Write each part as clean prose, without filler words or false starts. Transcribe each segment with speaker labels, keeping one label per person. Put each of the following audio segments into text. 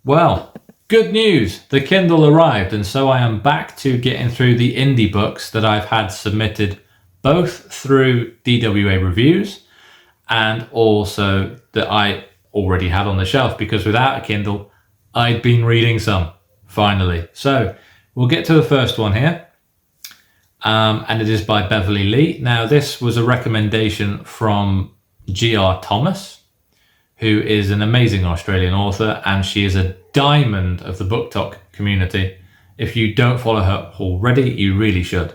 Speaker 1: Well, good news. The Kindle arrived, and so I am back to getting through the indie books that I've had submitted both through DWA reviews and also that I already had on the shelf, because without a Kindle, I'd been reading some, finally. So we'll get to the first one here. And it is by Beverley Lee. Now, this was a recommendation from G.R. Thomas, who is an amazing Australian author, and she is a diamond of the book talk community. If you don't follow her already, you really should.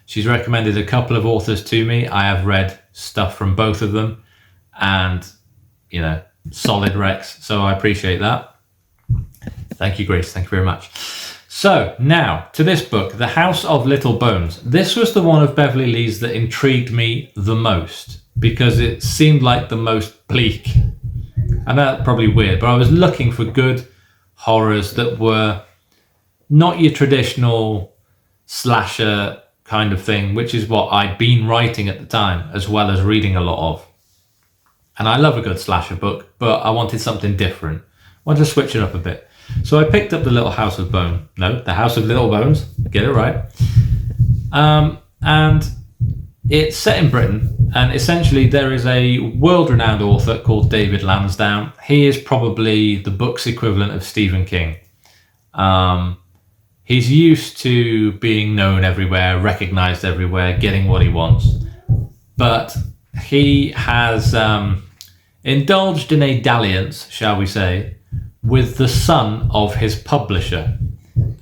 Speaker 1: She's recommended a couple of authors to me. I have read stuff from both of them, and, you know, solid recs, so I appreciate that. Thank you, Grace. Thank you very much. So now to this book, The House of Little Bones. This was the one of Beverley Lee's that intrigued me the most because it seemed like the most bleak. I know that's probably weird, but I was looking for good horrors that were not your traditional slasher kind of thing, which is what I'd been writing at the time, as well as reading a lot of. And I love a good slasher book, but I wanted something different. I wanted to switch it up a bit. So I picked up The House of Little Bones, get it right. And it's set in Britain, and essentially there is a world-renowned author called David Lansdowne. He is probably the book's equivalent of Stephen King. He's used to being known everywhere, recognized everywhere, getting what he wants. But he has indulged in a dalliance, shall we say, with the son of his publisher,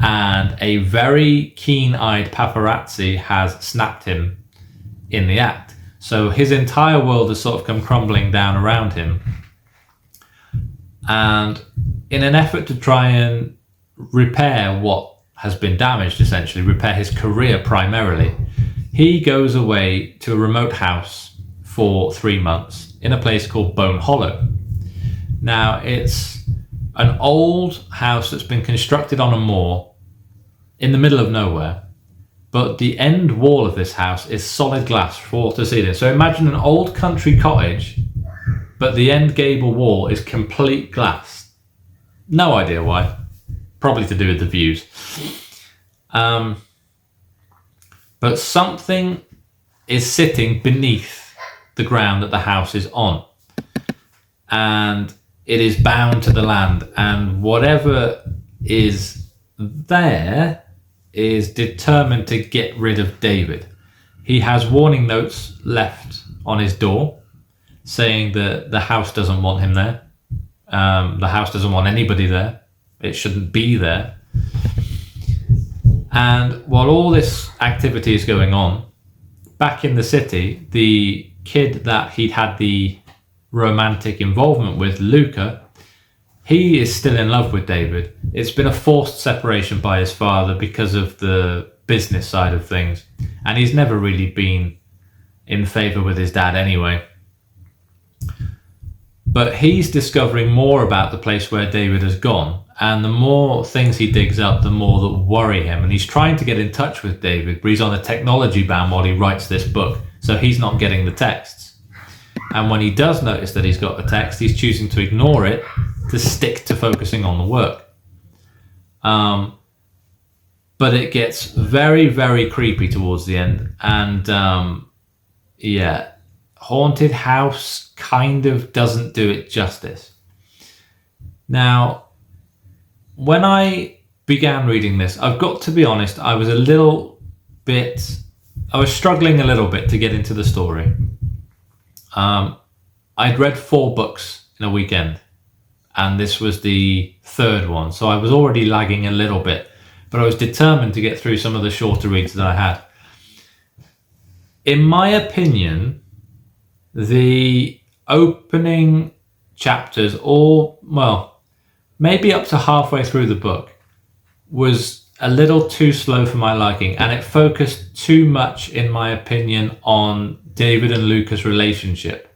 Speaker 1: and a very keen-eyed paparazzi has snapped him in the act. So his entire world has sort of come crumbling down around him. And in an effort to try and repair what has been damaged, essentially, repair his career primarily, he goes away to a remote house for 3 months in a place called Bone Hollow. Now, it's an old house that's been constructed on a moor in the middle of nowhere, but the end wall of this house is solid glass floor to ceiling. So imagine an old country cottage, but the end gable wall is complete glass. No idea why. Probably to do with the views. But something is sitting beneath the ground that the house is on. And it is bound to the land, and whatever is there is determined to get rid of David. He has warning notes left on his door saying that the house doesn't want him there. The house doesn't want anybody there. It shouldn't be there. And while all this activity is going on, back in the city, the kid that he'd had the romantic involvement with, Luca, he is still in love with David. It's been a forced separation by his father because of the business side of things, and he's never really been in favor with his dad anyway. But he's discovering more about the place where David has gone, and the more things he digs up, the more that worry him. And he's trying to get in touch with David, but he's on a technology ban while he writes this book, so he's not getting the texts. And when he does notice that he's got a text, he's choosing to ignore it to stick to focusing on the work. But it gets very, very creepy towards the end. And Haunted House kind of doesn't do it justice. Now, when I began reading this, I've got to be honest, I was struggling a little bit to get into the story. I'd read 4 books in a weekend, and this was the 3rd one, so I was already lagging a little bit, but I was determined to get through some of the shorter reads that I had. In my opinion, the opening chapters, maybe up to halfway through the book, was a little too slow for my liking, and it focused too much, in my opinion, on David and Luca's relationship,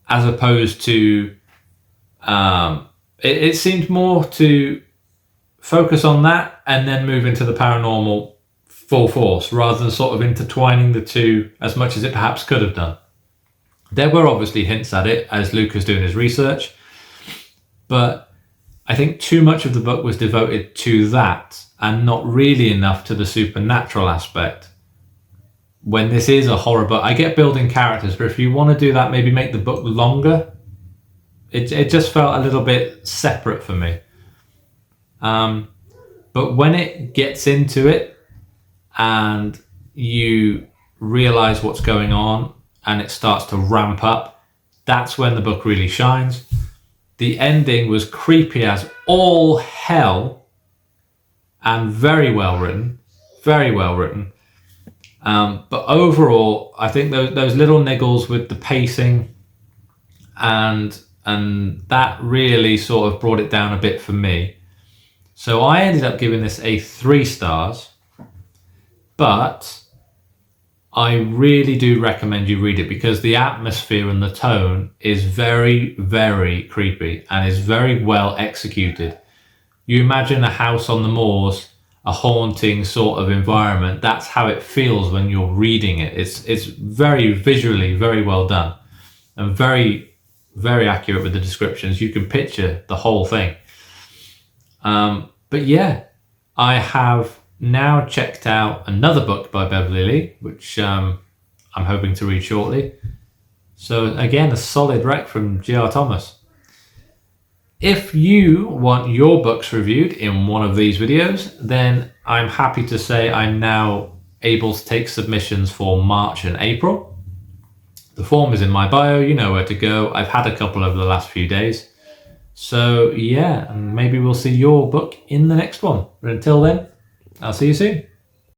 Speaker 1: as opposed to it seemed more to focus on that and then move into the paranormal full force, rather than sort of intertwining the two as much as it perhaps could have done. There were obviously hints at it as Luca's doing his research, but I think too much of the book was devoted to that and not really enough to the supernatural aspect. When this is a horror book, I get building characters, but if you want to do that, maybe make the book longer. It just felt a little bit separate for me. But when it gets into it and you realize what's going on and it starts to ramp up, that's when the book really shines. The ending was creepy as all hell and very well written, very well written. But overall, I think those little niggles with the pacing and that really sort of brought it down a bit for me. So I ended up giving this a 3 stars, but I really do recommend you read it because the atmosphere and the tone is very, very creepy and is very well executed. You imagine a house on the moors, a haunting sort of environment. That's how it feels when you're reading it. It's very visually very well done and very, very accurate with the descriptions. You can picture the whole thing. But yeah, I have now checked out another book by Beverley, which I'm hoping to read shortly. So again, a solid rec from J.R. Thomas. If you want your books reviewed in one of these videos, then I'm happy to say I'm now able to take submissions for March and April. The form is in my bio, you know where to go. I've had a couple over the last few days. So yeah, and maybe we'll see your book in the next one. But until then, I'll see you soon.